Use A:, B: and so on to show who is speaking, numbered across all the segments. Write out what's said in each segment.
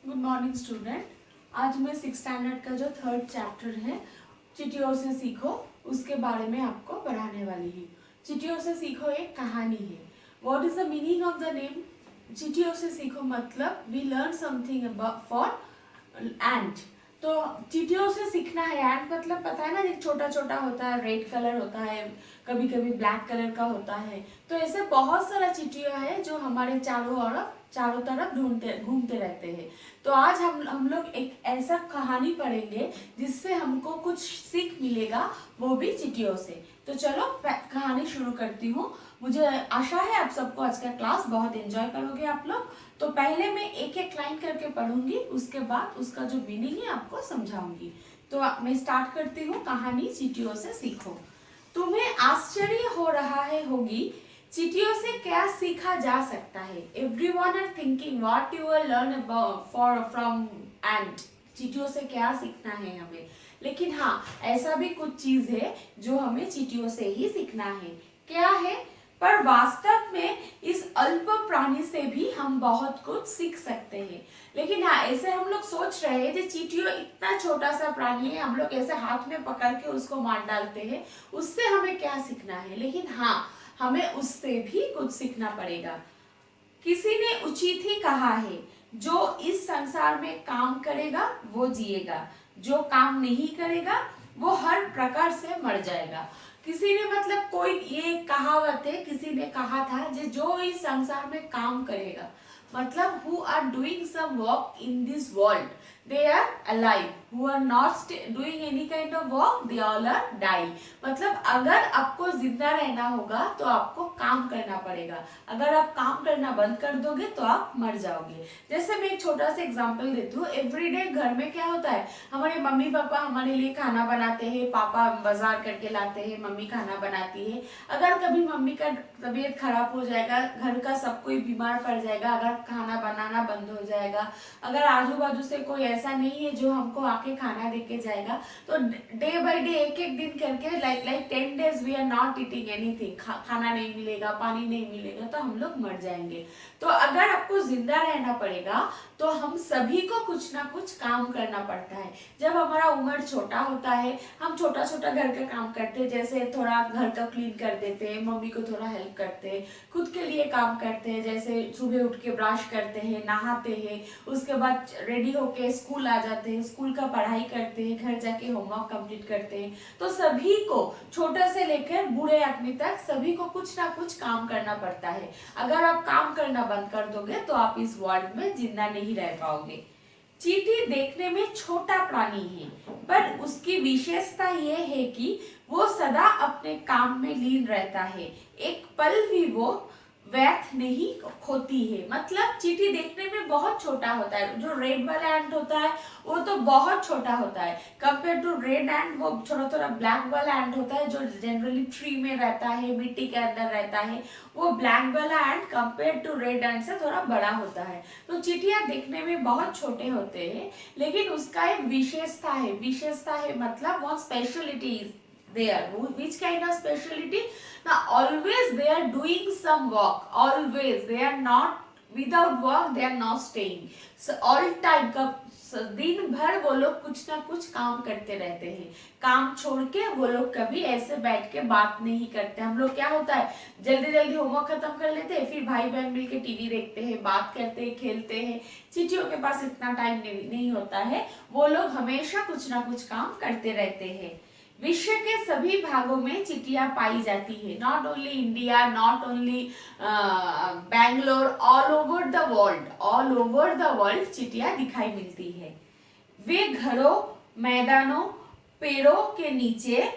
A: Good morning student. आज मैं 6th standard का जो 3rd चैप्टर है चींटियों से सीखो उसके बारे में आपको पढ़ाने वाली हूँ। चींटियों से सीखो एक कहानी है। What is the meaning of the name? चींटियों से सीखो मतलब वी लर्न समथिंग फॉर एंट। तो चींटियों से सीखना है। एंट मतलब पता है ना, एक छोटा छोटा होता है, रेड कलर होता है, कभी कभी ब्लैक कलर का होता है। तो ऐसे बहुत सारा चींटियां है जो हमारे चारों तरफ ढूंढते घूमते रहते हैं। तो आज हम लोग एक ऐसा कहानी पढ़ेंगे जिससे हमको कुछ सीख मिलेगा, वो भी चींटियों से। तो चलो कहानी शुरू करती हूँ। मुझे आशा है आप सबको आज का क्लास बहुत एंजॉय करोगे आप लोग। तो पहले मैं एक एक लाइन करके पढ़ूंगी, उसके बाद उसका जो मीनिंग है आपको समझाऊंगी। तो मैं स्टार्ट करती हूँ कहानी चींटियों से सीखो। तुम्हें आश्चर्य हो रहा है होगी चींटियों से क्या सीखा जा सकता है। Everyone are thinking what you will learn for from ant. चींटियों से क्या सीखना है हमें, लेकिन हाँ ऐसा भी कुछ चीज है जो हमें चींटियों से ही सीखना है। क्या है? पर वास्तव में इस अल्प प्राणी से भी हम बहुत कुछ सीख सकते हैं। लेकिन हाँ ऐसे हम लोग सोच रहे हैं कि चींटियों इतना छोटा सा प्राणी है, हम लोग ऐसे हाथ में पकड़ के उसको मार डालते हैं, उससे हमें क्या सीखना है। लेकिन हाँ हमें उससे भी कुछ सीखना पड़ेगा। किसी ने उचित ही कहा है, जो इस संसार में काम करेगा वो जिएगा, जो काम नहीं करेगा वो हर प्रकार से मर जाएगा। किसी ने मतलब कोई ये कहावत है, किसी ने कहा था जो इस संसार में काम करेगा मतलब who are doing some work in this world they are alive, who are not doing any kind of work they all are die। मतलब अगर आपको जिंदा रहना होगा तो आपको काम करना पड़ेगा, अगर आप काम करना बंद कर दोगे तो आप मर जाओगे। जैसे मैं एक छोटा सा एग्जांपल देती हूँ। एवरीडे घर में क्या होता है, हमारे मम्मी पापा हमारे लिए खाना बनाते हैं, पापा बाजार करके लाते हैं, मम्मी खाना बनाती है। अगर कभी मम्मी का तबीयत खराब हो जाएगा, घर का सब कोई बीमार पड़ जाएगा, अगर खाना बनाना बंद हो जाएगा, अगर आजू बाजू से कोई ऐसा नहीं है जो हमको आके खाना देके जाएगा, तो डे बाय डे एक एक दिन करके like 10 days we are not eating anything, खाना नहीं मिलेगा, पानी नहीं मिलेगा, तो हम लोग मर जाएंगे। तो अगर आपको जिंदा रहना पड़ेगा तो हम सभी को कुछ ना कुछ काम करना पड़ता है। जब हमारा उम्र छोटा होता है हम छोटा छोटा घर का काम करते हैं, जैसे थोड़ा घर का क्लीन कर देते हैं, मम्मी को थोड़ा हेल्प करते हैं, खुद के लिए काम करते हैं, जैसे सुबह उठ के ब्रश करते हैं, नहाते हैं, उसके बाद रेडी होके स्कूल आ जाते हैं, स्कूल का पढ़ाई करते हैं, घर जाके होमवर्क कंप्लीट करते हैं। तो सभी को छोटे से लेकर बूढ़े आदमी तक सभी को कुछ ना कुछ काम करना पड़ता है। अगर आप काम करना बंद कर दोगे तो आप इस वर्ल्ड में जिंदा नहीं रह पाओगे। चींटी देखने में छोटा प्राणी है, पर उसकी विशेषता यह है कि वो सदा अपने काम में लीन रहता है, एक पल भी वो व्यर्थ नहीं खोती है। मतलब चींटी देखने में बहुत छोटा होता है। जो रेड वाला एंट होता है वो तो बहुत छोटा होता है कंपेयर टू रेड एंट। वो थोड़ा थोड़ा ब्लैक वाला एंट होता है जो जनरली ट्री में रहता है, मिट्टी के अंदर रहता है। वो ब्लैक वाला एंट कंपेयर टू रेड एंट से थोड़ा बड़ा होता है। तो चींटियां देखने में बहुत छोटे होते हैं, लेकिन उसका एक विशेषता है मतलब what speciality is there, which kind of speciality? Now always they are doing some work, always they are not without work, they are not staying, so all time का दिन भर वो लोग कुछ ना कुछ काम करते रहते हैं। काम छोड़ के वो लोग कभी ऐसे बैठ के बात नहीं करते। हम लोग क्या होता है जल्दी जल्दी होमवर्क खत्म कर लेते हैं, फिर भाई बहन मिलके टीवी देखते हैं, बात करते हैं, खेलते हैं। चींटियों के पास इतना टाइम नहीं होता है, वो लोग हमेशा कुछ ना कुछ काम करते रहते हैं। विश्व के सभी भागों में चींटियां पाई जाती है, not only India, not only Bangalore, all over the world चींटियां दिखाई मिलती है। वे घरों, मैदानों, पेड़ों के नीचे,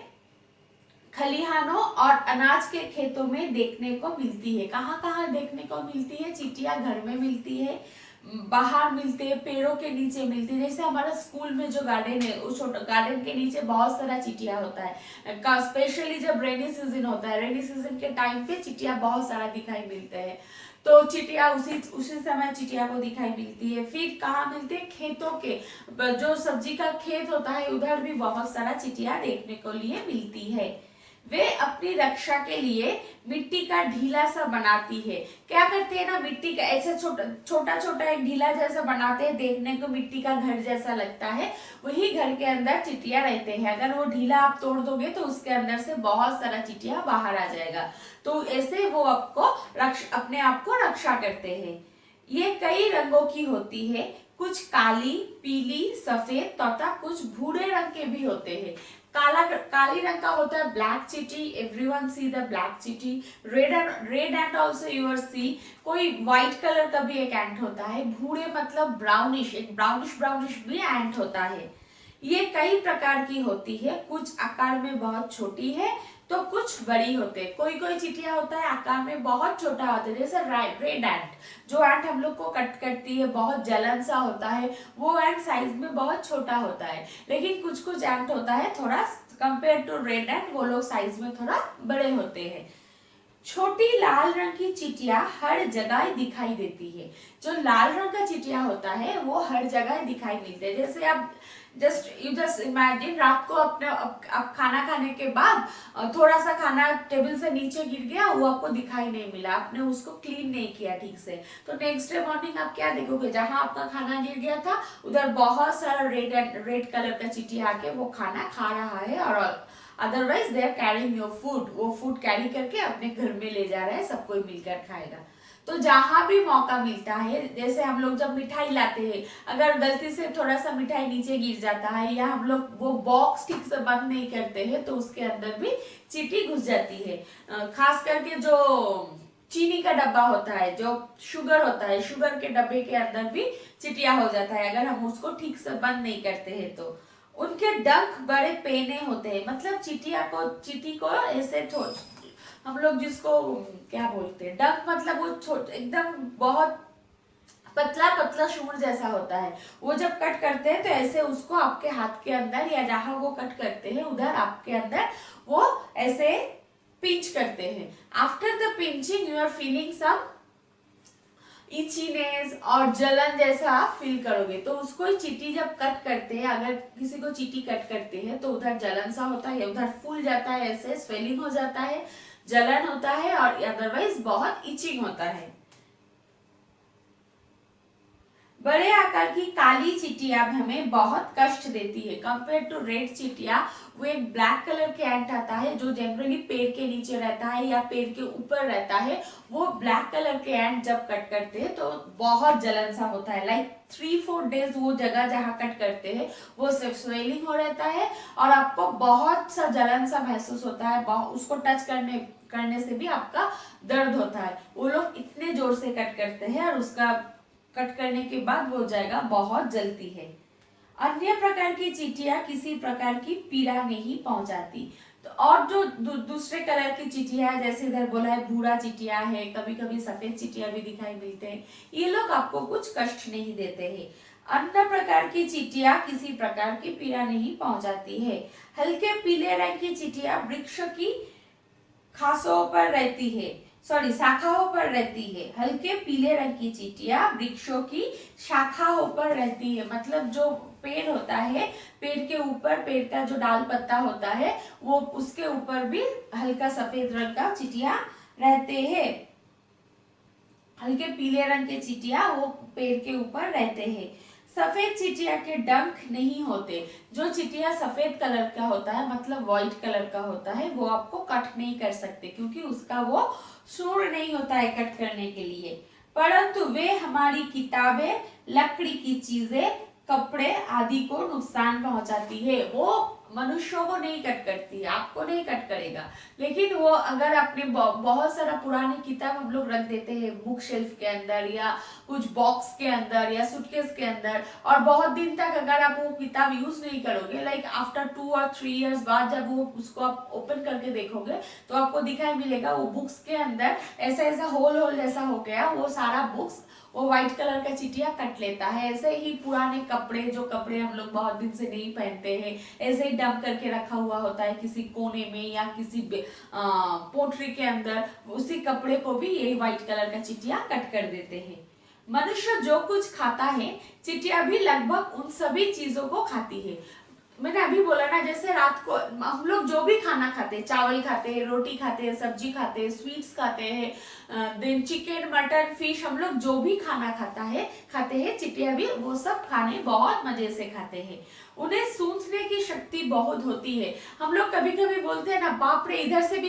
A: खलिहानों और अनाज के खेतों में देखने को मिलती है। कहाँ कहाँ देखने को मिलती है? चींटियां घर में मिलती है, बाहर मिलते हैं, पेड़ों के नीचे मिलती है। जैसे हमारा स्कूल में जो गार्डन है उस छोटा गार्डन के नीचे बहुत सारा चींटियां होता है। स्पेशली जब रेनी सीजन होता है, रेनी सीजन के टाइम पे चींटियां बहुत सारा दिखाई मिलते हैं। तो चींटियां उसी समय चींटियां को दिखाई मिलती है। फिर कहाँ मिलती है? खेतों के, जो सब्जी का खेत होता है उधर भी बहुत सारा चींटियां देखने को लिए मिलती है। वे अपनी रक्षा के लिए मिट्टी का ढीला सा बनाती है। क्या करते हैं ना, मिट्टी का ऐसा छोटा छोटा एक ढीला जैसा बनाते हैं, देखने को मिट्टी का घर जैसा लगता है। वही घर के अंदर चिटिया रहते हैं। अगर वो ढीला आप तोड़ दोगे तो उसके अंदर से बहुत सारा चिटिया बाहर आ जाएगा। तो ऐसे वो आपको अपने आप को रक्षा करते हैं। ये कई रंगों की होती है, कुछ काली, पीली, सफेद तथा कुछ भूरे रंग के भी होते हैं। काली रंग का होता है ब्लैक चीटी, एवरीवन सी द ब्लैक चीटी। Red and also your see, कोई व्हाइट कलर का भी एक एंट होता है। भूरे मतलब ब्राउनिश, एक ब्राउनिश भी एंट होता है। ये कई प्रकार की होती है, कुछ आकार में बहुत छोटी है तो कुछ बड़ी होते हैं। कोई कोई चींटियां होता है आकार में बहुत छोटा होता है, जैसे रेड एंट, जो एंट हम लोग को कट करती है, बहुत जलन सा होता है, वो एंट साइज में बहुत छोटा होता है। लेकिन कुछ कुछ एंट होता है थोड़ा कंपेयर टू रेड एंट, वो लोग साइज में थोड़ा बड़े होते हैं। छोटी लाल रंग की चींटियां हर जगह दिखाई देती है। जो लाल रंग का चींटिया होता है वो हर जगह दिखाई मिलते हैं। जैसे आप जस्ट इमेजिन, रात को अपने आप खाना खाने के बाद थोड़ा सा खाना टेबल से नीचे गिर गया, वो आपको दिखाई नहीं मिला, आपने उसको क्लीन नहीं किया ठीक से, तो नेक्स्ट डे मॉर्निंग आप क्या देखोगे, जहां आपका खाना गिर गया था उधर बहुत सारा रेड कलर का चींटिया आके वो खाना खा रहा है, और otherwise they are carrying your food, वो फूड कैरी करके अपने घर में ले जा रहा है, सब कोई मिलकर खाएगा। तो जहां भी मौका मिलता है, जैसे हम लोग जब मिठाई लाते हैं, अगर गलती से थोड़ा सा मिठाई नीचे गिर जाता है, या हम लोग वो बॉक्स ठीक से बंद नहीं करते हैं, तो उसके अंदर भी चींटी घुस जाती है। खास करके जो चीनी का डब्बा होता है, जो शुगर होता है, शुगर के डब्बे के अंदर भी चिटिया हो जाता है, अगर हम उसको ठीक से बंद नहीं करते हैं तो। उनके डंक बड़े पेने होते हैं, मतलब चींटी को ऐसे हम लोग जिसको क्या बोलते हैं, डंक मतलब वो एकदम बहुत पतला पतला शुर जैसा होता है। वो जब कट करते हैं तो ऐसे उसको आपके हाथ के अंदर, या जहां वो कट करते हैं उधर आपके अंदर वो ऐसे पिंच करते हैं। After the pinching you are feeling some itchiness और जलन जैसा आप फील करोगे। तो उसको चींटी जब कट करते हैं, अगर किसी को चींटी कट करते हैं तो उधर जलन सा होता है, उधर फूल जाता है, ऐसे स्वेलिंग हो जाता है, जलन होता है, और अदरवाइज बहुत इचिंग होता है। बड़े आकार की काली चींटियां हमें बहुत कष्ट देती है। कंपेयर टू रेड चींटियां, वो एक ब्लैक कलर के एंट आता है जो जनरली पेड़ के नीचे रहता है या पेड़ के ऊपर रहता है। वो ब्लैक कलर के एंट जब कट करते हैं तो बहुत जलन सा होता है, लाइक 3-4 डेज वो जगह जहाँ कट करते हैं वो सिर्फ स्वेलिंग हो रहता है, और आपको बहुत सा जलन सा महसूस होता है, उसको टच करने से भी आपका दर्द होता है। वो लोग इतने जोर से कट करते हैं, और उसका कट करने के बाद वो जगह बहुत जलती है। अन्य प्रकार की चींटियां किसी प्रकार की पीड़ा नहीं पहुंचाती। तो और जो दूसरे कलर की चींटियां, जैसे इधर बोला है भूरा चींटिया है, कभी कभी सफेद चींटिया भी दिखाई मिलते हैं, ये लोग आपको कुछ कष्ट नहीं देते हैं। अन्य प्रकार की चींटियां किसी प्रकार की पीड़ा नहीं पहुंचाती है। हल्के पीले रंग की चींटियां वृक्ष की खासों पर रहती है, शाखाओं पर रहती है। हल्के पीले रंग की चींटियां वृक्षों की शाखाओं पर रहती है, मतलब जो पेड़ होता है, पेड़ के ऊपर, पेड़ का जो डाल पत्ता होता है, वो उसके ऊपर भी हल्का सफेद रंग का चींटियां रहते हैं। हल्के पीले रंग के चींटियां वो पेड़ के ऊपर रहते हैं। सफेद चींटिया के डंक नहीं होते। जो चींटिया सफेद कलर का होता है, मतलब व्हाइट कलर का होता है, वो आपको कट नहीं कर सकते, क्योंकि उसका वो सूंड नहीं होता है कट करने के लिए। परंतु वे हमारी किताबें, लकड़ी की चीजें, कपड़े आदि को नुकसान पहुंचाती है। वो मनुष्यों को नहीं कट करती है, आपको नहीं कट करेगा, लेकिन वो अगर अपने बहुत सारा पुरानी किताब हम लोग रख देते हैं बुक शेल्फ के अंदर, या कुछ बॉक्स के अंदर, या सूटकेस के अंदर, और बहुत दिन तक अगर आप वो किताब यूज नहीं करोगे, लाइक आफ्टर 2 और 3 इयर्स बाद जब वो उसको आप ओपन करके देखोगे तो आपको दिखाई मिलेगा वो बुक्स के अंदर ऐसा ऐसा होल जैसा हो गया, वो सारा बुक्स वो व्हाइट कलर का चींटिया कट लेता है। ऐसे ही पुराने कपड़े, जो कपड़े हम लोग बहुत दिन से नहीं पहनते हैं, ऐसे ही डंप करके रखा हुआ होता है किसी कोने में या किसी पोटरी के अंदर, उसी कपड़े को भी ये व्हाइट कलर का चींटिया कट कर देते हैं। मनुष्य जो कुछ खाता है, चींटिया भी लगभग उन सभी चीजों को खाती है। मैंने अभी बोला ना, जैसे रात को हम लोग जो भी खाना खाते हैं, चावल खाते हैं, रोटी खाते हैं, सब्जी खाते हैं, स्वीट्स खाते हैं, देन चिकन मटन फिश, हम लोग जो भी खाना खाते हैं, चिटिया भी वो सब खाने बहुत मजे से खाते हैं। उन्हें सूंघने की शक्ति बहुत होती है। हम लोग कभी कभी बोलते हैं ना, बाप रे इधर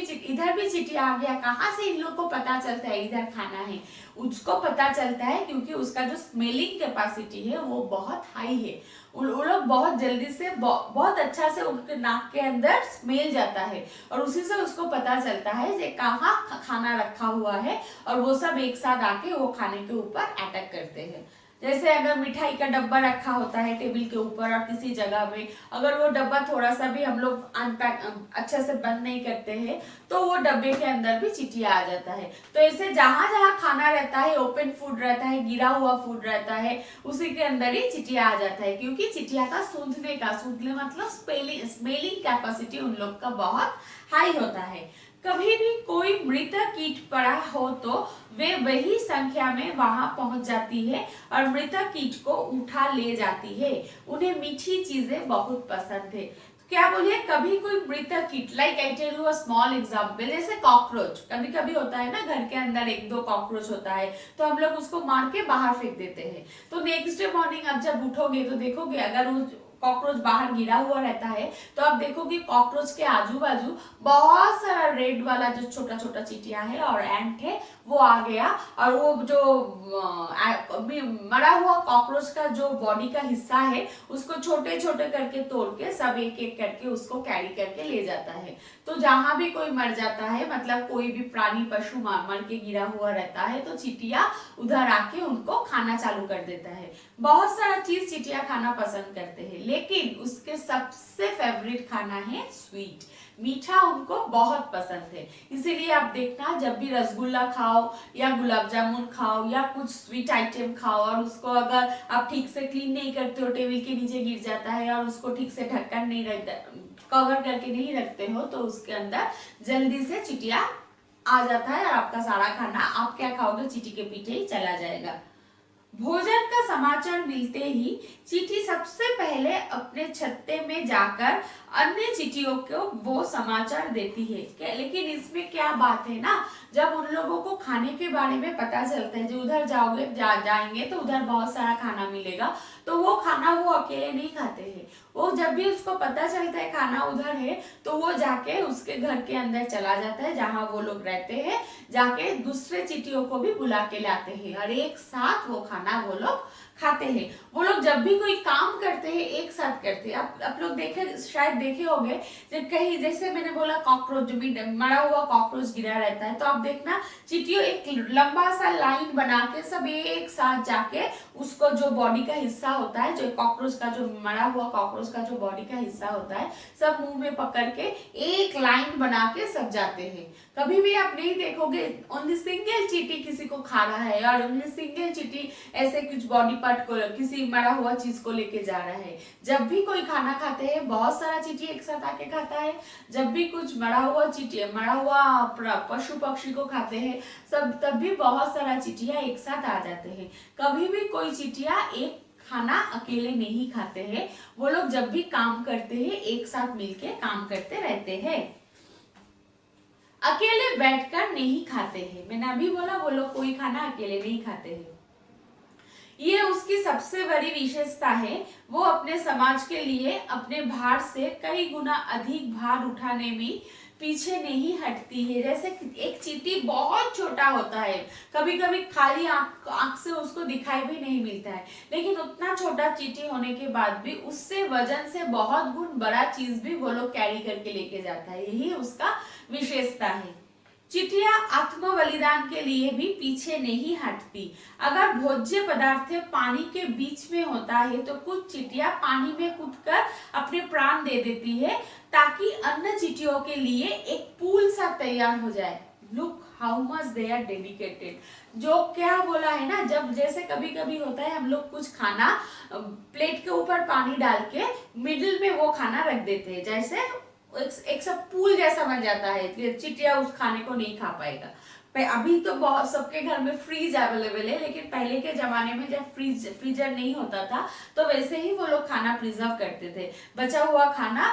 A: भी चिटिया आ गया, कहाँ से इन लोग को पता चलता है इधर खाना है। उसको पता चलता है क्योंकि उसका जो स्मेलिंग कैपेसिटी है वो बहुत हाई है। उन लोग बहुत जल्दी से बहुत अच्छा से उनके नाक के अंदर स्मेल जाता है और उसी से उसको पता चलता है कि कहाँ खाना रखा हुआ है, और वो सब एक साथ आके वो खाने के ऊपर अटैक करते हैं। जैसे अगर मिठाई का डब्बा रखा होता है टेबल के ऊपर और किसी जगह में, अगर वो डब्बा थोड़ा सा भी हम लोग अनपैक अच्छे से बंद नहीं करते हैं तो वो डब्बे के अंदर भी चिटिया आ जाता है। तो ऐसे जहां जहां खाना रहता है, ओपन फूड रहता है, गिरा हुआ फूड रहता है, उसी के अंदर ही चिटिया आ जाता है। क्योंकि चिटिया का सूंघने मतलब स्मेलिंग कैपेसिटी उन लोग का बहुत हाई होता है। कभी भी कोई मृतक कीट पड़ा हो तो वे वही संख्या में वहां पहुंच जाती है और मृतक कीट को उठा ले जाती है। उन्हें मीठी चीजें बहुत पसंद है। क्या बोलिए, कभी कोई मृतक कीट, like I tell you a small example, जैसे कॉकरोच, कभी कभी होता है ना घर के अंदर एक दो कॉकरोच होता है तो हम लोग उसको मार के बाहर फेंक देते हैं। तो नेक्स्ट डे मॉर्निंग आप जब उठोगे तो देखोगे अगर वो कॉकरोच बाहर गिरा हुआ रहता है तो आप देखोगे कॉकरोच के आजू बाजू बहुत सारा रेड वाला जो छोटा छोटा चींटियां है और एंट है वो आ गया, और वो जो मरा हुआ कॉकरोच का जो बॉडी का हिस्सा है उसको छोटे छोटे करके तोड़ के सब एक एक करके उसको कैरी करके ले जाता है। तो जहां भी कोई मर जाता है, मतलब कोई भी प्राणी पशु मर के गिरा हुआ रहता है तो चींटियां उधर आके उनको खाना चालू कर देता है। बहुत सारा चीज चींटियां खाना पसंद करते हैं, लेकिन उसके सबसे फेवरेट खाना है स्वीट, मीठा उनको बहुत पसंद है। इसीलिए आप देखना जब भी रसगुल्ला खाओ या गुलाब जामुन खाओ या कुछ स्वीट आइटम खाओ और उसको अगर आप ठीक से क्लीन नहीं करते हो, टेबल के नीचे गिर जाता है और उसको ठीक से ढक्कन नहीं कवर करके नहीं रखते हो तो उसके अंदर जल्दी से चींटियां आ जाता है और आपका सारा खाना आप क्या खाओगे चींटी के पीछे ही चला जाएगा। भोजन का समाचार मिलते ही चींटी सबसे पहले अपने छत्ते में जाकर अन्य चींटियों को वो समाचार देती है। लेकिन इसमें क्या बात है ना, जब उन लोगों को खाने के बारे में पता चलता है जो उधर जाएंगे तो उधर बहुत सारा खाना मिलेगा, तो वो खाना वो अकेले नहीं खाते हैं। वो जब भी उसको पता चलता है खाना उधर है तो वो जाके उसके घर के अंदर चला जाता है जहां वो लोग रहते हैं, जाके दूसरे चींटियों को भी बुला के लाते हैं और एक साथ वो खाना वो लोग खाते हैं। वो लोग जब भी कोई काम करते हैं एक साथ करते हैं। आप लोग शायद देखे होंगे जब कहीं, जैसे मैंने बोला कॉकरोच जो भी मरा हुआ कॉकरोच गिरा रहता है तो आप देखना चींटियों एक लंबा सा लाइन बना के सब एक साथ जाके उसको जो बॉडी का हिस्सा होता है, जो कॉकरोच का जो मरा हुआ कॉकरोच का जो बॉडी का हिस्सा होता है सब मुंह में पकड़ के एक लाइन बना के सब जाते हैं। कभी भी आप नहीं देखोगे ओनली सिंगल चींटी किसी को खा रहा है और ओनली सिंगल चींटी ऐसे कुछ बॉडी पार्ट को किसी मरा हुआ चीज को लेके जा रहा है। जब भी कोई खाना खाते हैं बहुत सारा चींटी एक साथ आके खाता है। जब भी कुछ मरा हुआ पशु पक्षी को खाते हैं सब, तब भी बहुत सारा चींटियां एक साथ आ जाते हैं। कभी भी कोई चींटियां एक खाना अकेले नहीं खाते हैं। वो लोग जब भी काम करते हैं एक साथ मिलके काम करते रहते हैं, अकेले बैठकर नहीं खाते हैं। मैंने अभी बोला वो लोग कोई खाना अकेले नहीं खाते हैं। ये उसकी सबसे बड़ी विशेषता है। वो अपने समाज के लिए अपने भार से कई गुना अधिक भार उठाने में पीछे नहीं हटती है। जैसे एक चींटी बहुत छोटा होता है, कभी कभी खाली आंख से उसको दिखाई भी नहीं मिलता है, लेकिन उतना छोटा चींटी होने के बाद भी उससे वजन से बहुत गुण बड़ा चीज भी वो लोग कैरी करके लेके जाता है। यही उसका विशेषता है। चींटियां आत्म बलिदान के लिए भी पीछे नहीं हटती। अगर भोज्य पदार्थ पानी के बीच में होता है तो कुछ चींटियां पानी में कूदकर अपने प्राण दे देती है ताकि अन्य चींटियों के लिए एक पूल सा तैयार हो जाए। Look how much they are dedicated. जो क्या बोला है ना, जब जैसे कभी कभी होता है हम लोग कुछ खाना प्लेट के ऊपर पानी डाल के मिडिल में वो खाना रख देते हैं, जैसे एक सब पूल जैसा बन जाता है, चिटिया उस खाने को नहीं खा पाएगा। अभी तो बहुत सबके घर में फ्रीज अवेलेबल है, लेकिन पहले के जमाने में जब फ्रीजर नहीं होता था तो वैसे ही वो लोग खाना प्रिजर्व करते थे। बचा हुआ खाना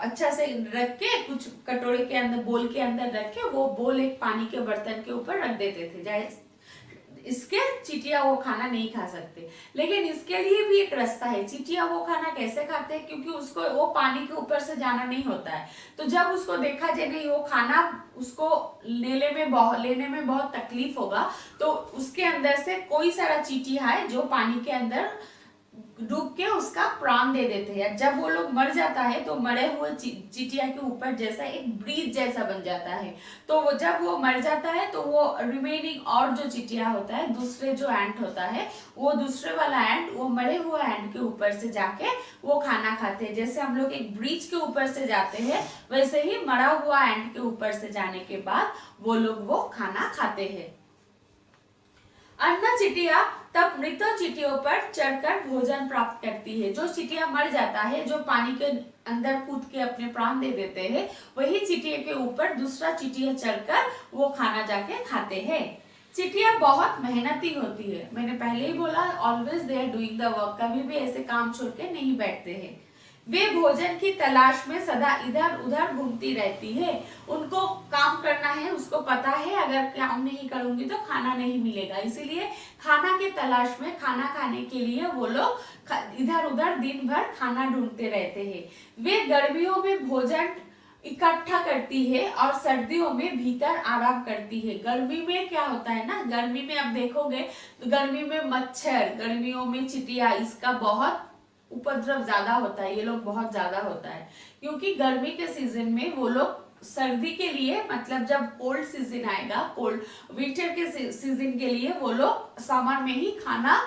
A: अच्छा से रख के कुछ कटोरे के अंदर, बोल के अंदर रख के, वो बोल एक पानी के बर्तन के ऊपर रख देते थे, जैसे इसके चींटियां वो खाना नहीं खा सकते। लेकिन इसके लिए भी एक रास्ता है। चींटियां वो खाना कैसे खाते हैं, क्योंकि उसको वो पानी के ऊपर से जाना नहीं होता है, तो जब उसको देखा जाए नहीं वो खाना उसको लेने में बहुत तकलीफ होगा, तो उसके अंदर से कोई सारा चींटियां है जो पानी के अंदर डूब के उसका प्राण दे देते हैं। जब वो लोग मर जाता है तो मरे हुए चींटिया के ऊपर जैसा एक ब्रिज जैसा बन जाता है। तो वो जब वो मर जाता है तो वो रिमेनिंग और जो चींटिया होता है, दूसरे जो एंट होता है, वो दूसरे वाला एंट वो मरे हुए एंट के ऊपर से जाके वो खाना खाते हैं। जैसे हम लोग एक ब्रिज के ऊपर से जाते हैं, वैसे ही मरा हुआ एंट के ऊपर से जाने के बाद वो लोग वो खाना खाते हैं। अन्य चींटिया तब मृत चींटियों पर चढ़कर भोजन प्राप्त करती है। जो चींटिया मर जाता है, जो पानी के अंदर कूद के अपने प्राण दे देते हैं, वही चींटिया के ऊपर दूसरा चींटिया चढ़कर वो खाना जाके खाते हैं। चींटिया बहुत मेहनती होती है, मैंने पहले ही बोला, always they are doing the work, कभी भी ऐसे काम छोड़ के नहीं बैठते हैं। वे भोजन की तलाश में सदा इधर उधर घूमती रहती है। उनको काम करना है, उसको पता है अगर काम नहीं करूंगी तो खाना नहीं मिलेगा, इसीलिए खाना के तलाश में, खाना खाने के लिए वो लोग इधर उधर दिन भर खाना ढूंढते रहते हैं। वे गर्मियों में भोजन इकट्ठा करती है और सर्दियों में भीतर आराम करती है। गर्मी में क्या होता है ना, गर्मी में आप देखोगे तो गर्मी में मच्छर, गर्मियों में चिटिया, इसका बहुत उपद्रव ज्यादा होता है, ये लोग बहुत ज्यादा होता है, क्योंकि गर्मी के सीजन में वो लोग सर्दी के लिए, मतलब जब कोल्ड सीजन आएगा, कोल्ड विंटर के सीजन के लिए वो लोग समर में ही खाना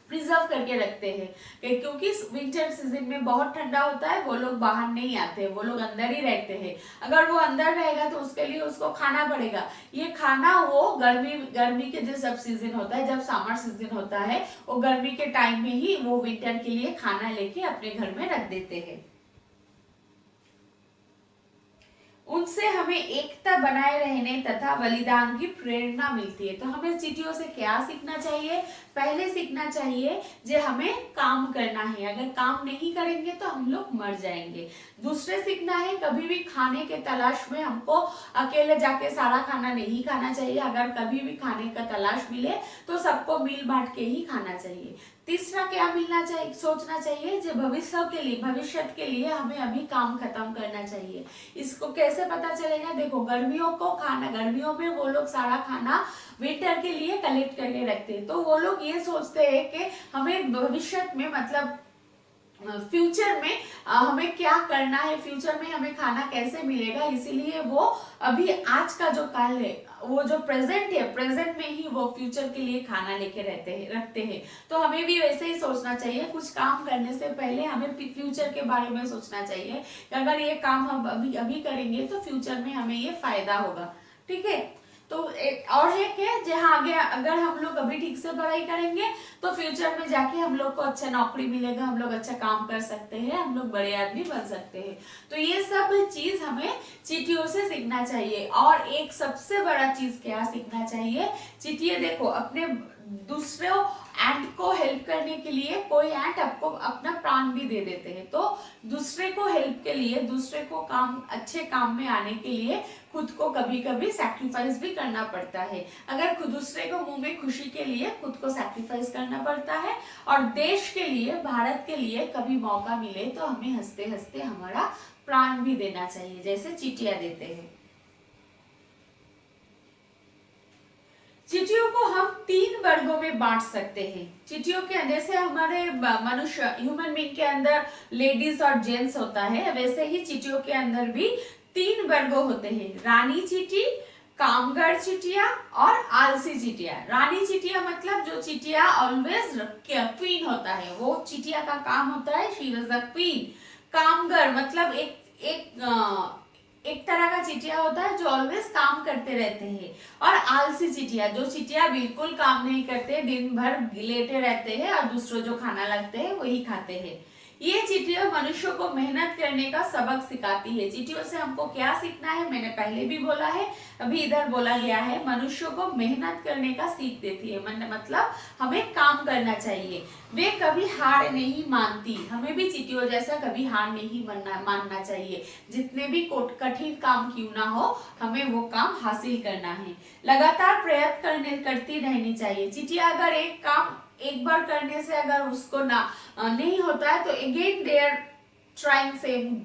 A: प्रिजर्व करके रखते हैं, क्योंकि विंटर सीजन में बहुत ठंडा होता है, वो लोग बाहर नहीं आते, वो लोग अंदर ही रहते हैं। अगर वो अंदर रहेगा तो उसके लिए उसको खाना पड़ेगा। ये खाना वो गर्मी के जो सब सीजन होता है, जब समर सीजन होता है, वो गर्मी के टाइम में ही वो विंटर के लिए खाना लेके अपने घर में रख देते हैं। उनसे हमें एकता बनाए रहने तथा बलिदान की प्रेरणा मिलती है। तो हमें चींटियों से क्या सीखना चाहिए? पहले सीखना चाहिए जो हमें काम करना है, अगर काम नहीं करेंगे तो हम लोग मर जाएंगे। दूसरे सीखना है, कभी भी खाने के तलाश में हमको अकेले जाके सारा खाना नहीं खाना चाहिए, अगर कभी भी खाने का तलाश मिले तो सबको मिल बांट के ही खाना चाहिए। तीसरा क्या मिलना चाहिए, सोचना चाहिए जो भविष्य के लिए हमें अभी काम खत्म करना चाहिए। इसको कैसे पता चलेगा? देखो, गर्मियों में वो लोग सारा खाना विंटर के लिए कलेक्ट करके रखते हैं, तो वो लोग ये सोचते हैं कि हमें भविष्य में, मतलब फ्यूचर में हमें क्या करना है, फ्यूचर में हमें खाना कैसे मिलेगा, इसीलिए वो अभी आज का जो काल है, वो जो प्रेजेंट है, प्रेजेंट में ही वो फ्यूचर के लिए खाना लेके रखते हैं। तो हमें भी वैसे ही सोचना चाहिए, कुछ काम करने से पहले हमें फ्यूचर के बारे में सोचना चाहिए कि अगर ये काम हम अभी करेंगे तो फ्यूचर में हमें ये फायदा होगा। ठीक है, तो एक और है कि जहाँ आगे अगर हम लोग अभी ठीक से पढ़ाई करेंगे तो फ्यूचर में जाके हम लोग को अच्छा नौकरी मिलेगा, हम लोग अच्छा काम कर सकते हैं, हम लोग बड़े आदमी बन सकते हैं। तो ये सब चीज हमें चींटियों से सीखना चाहिए। और एक सबसे बड़ा चीज क्या सीखना चाहिए, चींटियां देखो अपने दूसरों एंट को हेल्प करने के लिए, कोई एंट आपको अपना प्राण भी दे देते हैं, तो दूसरे को हेल्प के लिए, दूसरे को अच्छे काम में आने के लिए खुद को कभी कभी सैक्रिफाइस भी करना पड़ता है। अगर दूसरे को मुंह में खुशी के लिए खुद को सैक्रिफाइस करना पड़ता है, और देश के लिए, भारत के लिए कभी मौका मिले तो हमें हंसते हंसते हमारा प्राण भी देना चाहिए, जैसे चींटियां देते हैं। चींटियों को हम 3 वर्गों में बांट सकते हैं। चींटियों के अंदर से हमारे मनुष्य, ह्यूमन बीइंग के अंदर लेडीज और जेंट्स होता है, वैसे ही चींटियों के अंदर भी 3 वर्ग होते हैं, रानी चींटी, कामगर चींटिया और आलसी चींटिया। रानी चींटिया मतलब जो चींटिया ऑलवेज क्वीन होता है, वो चींटिया का काम होता है, शी वाज द क्वीन। कामगर मतलब एक तरह का चींटिया होता है जो ऑलवेज काम करते रहते हैं। और आलसी चींटिया, जो चींटिया बिल्कुल काम नहीं करते, दिन भर लेटे रहते हैं और दूसरों जो खाना लगते हैं वही खाते हैं। ये चींटियां मनुष्यों को मेहनत करने का सबक सिखाती है। चींटियों से हमको क्या सीखना है, मैंने पहले भी बोला है, अभी इधर बोला गया है, मनुष्यों को मेहनत करने का सीख देती है। मतलब हमें काम करना चाहिए। वे कभी हार नहीं मानती। हमें भी चींटियों जैसा कभी हार नहीं मानना चाहिए। जितने भी कठिन काम क्यों ना हो, हमें वो काम हासिल करना है। लगातार प्रयत्न करती रहनी चाहिए। चींटियां अगर एक काम एक बार करने से अगर उसको ना नहीं होता है तो again they are trying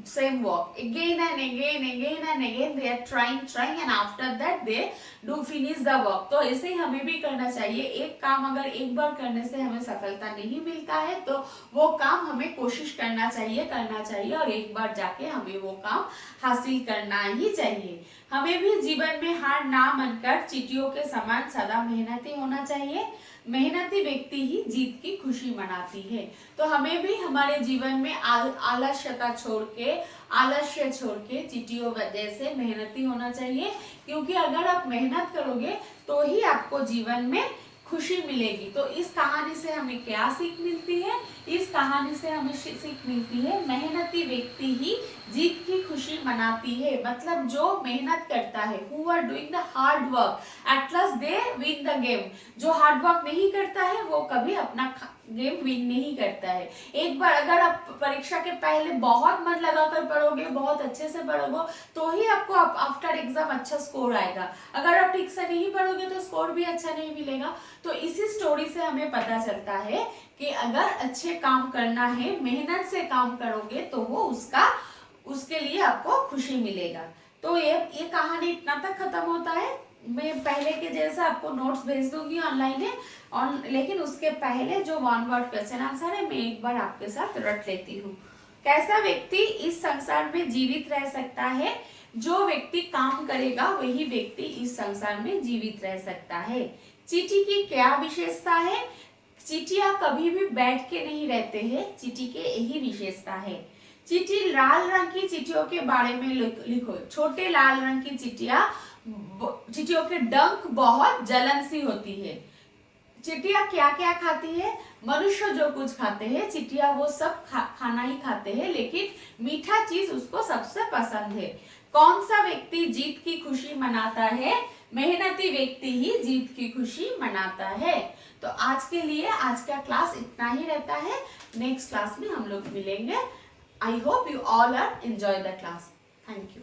A: same work again and again they are trying and after that they do finish the work। तो ऐसे ही हमें भी करना चाहिए। एक काम अगर एक बार करने से हमें सफलता नहीं मिलता है तो वो काम हमें कोशिश करना चाहिए और एक बार जाके हमें वो काम हासिल करना ही चाहिए। हमें भी जीवन में हार ना मानकर चींटियों के समान सदा मेहनती होना चाहिए। मेहनती व्यक्ति ही जीत की खुशी मनाती है। तो हमें भी हमारे जीवन में आलस्य छोड़ के चींटियों जैसे मेहनती होना चाहिए, क्योंकि अगर आप मेहनत करोगे तो ही आपको जीवन में खुशी मिलेगी। तो इस कहानी से हमें क्या सीख मिलती है? इस कहानी से हमें सीख मिलती है मेहनती व्यक्ति ही जीत की खुशी मनाती है। मतलब जो मेहनत करता है, who are doing the hard work, at last they win the game। जो हार्ड वर्क नहीं करता है वो कभी अपना गेम विन नहीं करता है। एक बार अगर आप परीक्षा के पहले बहुत मन लगाकर पढ़ोगे, बहुत अच्छे से पढ़ोगे, तो ही आपको आफ्टर एग्जाम अच्छा स्कोर आएगा। अगर आप ठीक से नहीं पढ़ोगे तो स्कोर भी अच्छा नहीं मिलेगा। तो इसी स्टोरी से हमें पता चलता है कि अगर अच्छे काम करना है, मेहनत से काम करोगे तो वो उसके लिए आपको खुशी मिलेगा। तो ये कहानी इतना तक खत्म होता है। मैं पहले के जैसा आपको नोट्स भेज दूंगी ऑनलाइन है, लेकिन उसके पहले जो वन वर्ड क्वेश्चन आंसर है मैं एक बार आपके साथ रट लेती हूँ। कैसा व्यक्ति इस संसार में जीवित रह सकता है? जो व्यक्ति काम करेगा वही व्यक्ति इस संसार में जीवित रह सकता है। चींटी की क्या विशेषता है? चींटियां कभी भी बैठ के नहीं रहते हैं। चींटी के यही विशेषता है। चींटी लाल रंग की चींटियों के बारे में लिखो। छोटे लाल रंग की चींटियों के डंक बहुत जलन सी होती है। चींटियां क्या क्या खाती है? मनुष्य जो कुछ खाते हैं चींटियां वो सब खाना ही खाते हैं, लेकिन मीठा चीज उसको सबसे पसंद है। कौन सा व्यक्ति जीत की खुशी मनाता है? मेहनती व्यक्ति ही जीत की खुशी मनाता है। तो आज के लिए आज का क्लास इतना ही रहता है। नेक्स्ट क्लास में हम लोग मिलेंगे। I hope you all are enjoy the class. Thank you.